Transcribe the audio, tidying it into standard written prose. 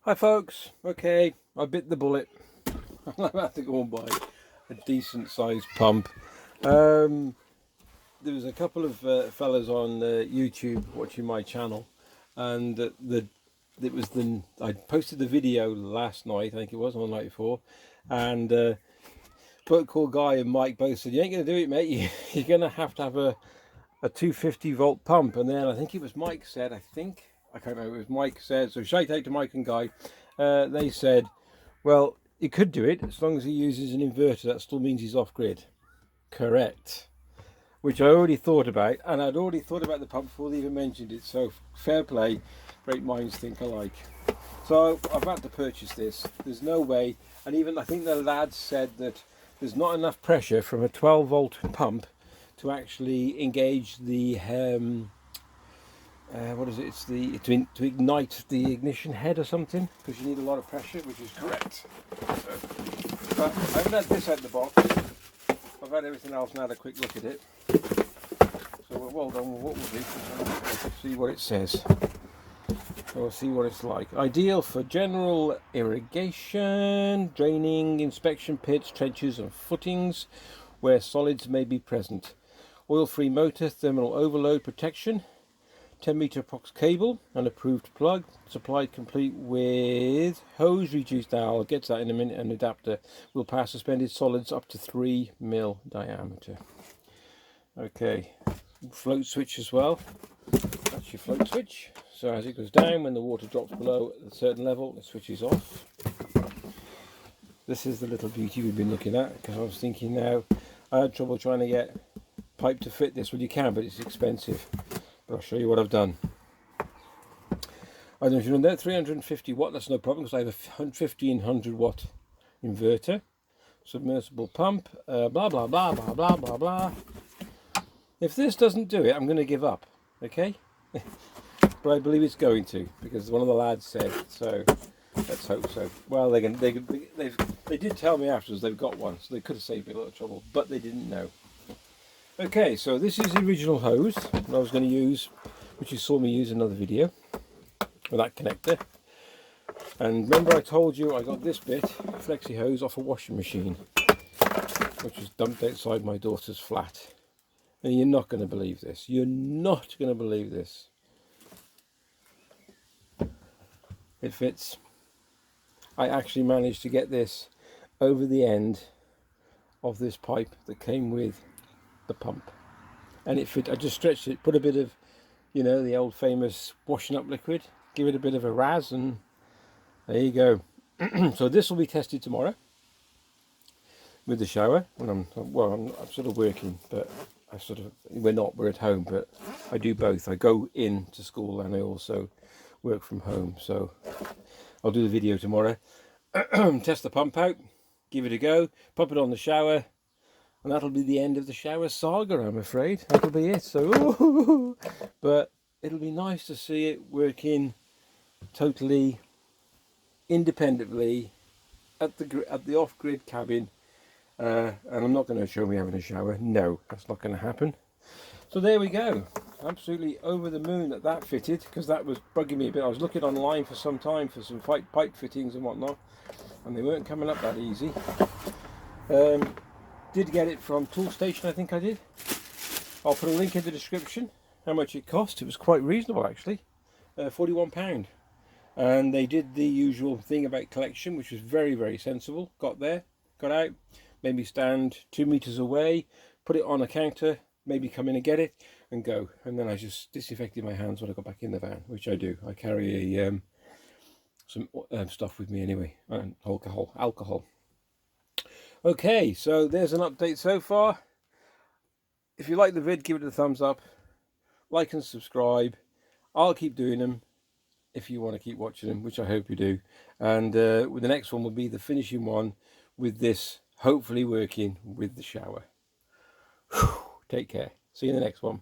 Hi folks, okay, I bit the bullet. I'm about to go and buy a decent sized pump. There was a couple of fellas on YouTube watching my channel, and I posted the video last night, I think it was, or the night before, and Protocol Guy and Mike both said, you ain't going to do it, mate. You're going to have a 250 volt pump. And then I think it was Mike said, I can't remember, it was Mike said, so shout out to Mike and Guy. They said, well, he could do it as long as he uses an inverter. That still means he's off grid. Correct. Which I already thought about, and I'd already thought about the pump before they even mentioned it. So fair play, great minds think alike. So I've had to purchase this. There's no way, and even I think the lads said that there's not enough pressure from a 12 volt pump to actually engage the what is it? It's to ignite the ignition head or something, because you need a lot of pressure, which is correct. So, but I haven't had this out of the box. I've had everything else and had a quick look at it. So we're well done with what we'll do. Let's see what it says. So we'll see what it's like. Ideal for general irrigation, draining, inspection pits, trenches and footings where solids may be present. Oil-free motor, thermal overload protection, 10-meter approx cable, an approved plug, supplied complete with hose, reduced I'll get to that in a minute, an adapter, will pass suspended solids up to 3 mil diameter. Okay, float switch as well. That's your float switch. So as it goes down, when the water drops below a certain level, it switches off. This is the little beauty we've been looking at, because I was thinking now, I had trouble trying to get pipe to fit this. Well, you can, but it's expensive. But I'll show you what I've done. I don't know if you know that 350 watt, that's no problem, because I have a 1500 watt inverter, submersible pump, blah blah blah blah blah blah blah. If this doesn't do it, I'm going to give up, okay? But I believe it's going to, because one of the lads said so. Let's hope so. Well, they did tell me afterwards they've got one, so they could have saved me a lot of trouble, but they didn't know. Okay, so this is the original hose that I was going to use, which you saw me use in another video, with that connector. And remember I told you I got this bit, flexi hose, off a washing machine, which was dumped outside my daughter's flat. And you're not going to believe this. You're not going to believe this. It fits. I actually managed to get this over the end of this pipe that came with the pump, and it fit. I just stretched it, put a bit of, you know, the old famous washing up liquid, give it a bit of a raz, and there you go. So this will be tested tomorrow with the shower when I'm sort of working, but we're at home, but I do both. I go in to school and I also work from home, so I'll do the video tomorrow. Test the pump out, give it a go, pump it on the shower, and that'll be the end of the shower saga, I'm afraid. That'll be it. So, but it'll be nice to see it working totally independently at the off-grid cabin. And I'm not going to show me having a shower. No, that's not going to happen. So there we go. Absolutely over the moon that fitted, because that was bugging me a bit. I was looking online for some time for some pipe fittings and whatnot, and they weren't coming up that easy. Did get it from Toolstation, I think I did. I'll put a link in the description how much it cost. It was quite reasonable actually, £41. And they did the usual thing about collection, which was very, very sensible. Got there, got out, made me stand 2 meters away, put it on a counter, maybe come in and get it and go. And then I just disinfected my hands when I got back in the van, which I do. I carry some stuff with me anyway, and alcohol. Okay, so there's an update so far. If you like the vid, give it a thumbs up, like and subscribe. I'll keep doing them if you want to keep watching them, which I hope you do. And the next one will be the finishing one with this hopefully working with the shower. Take care. See you in the next one.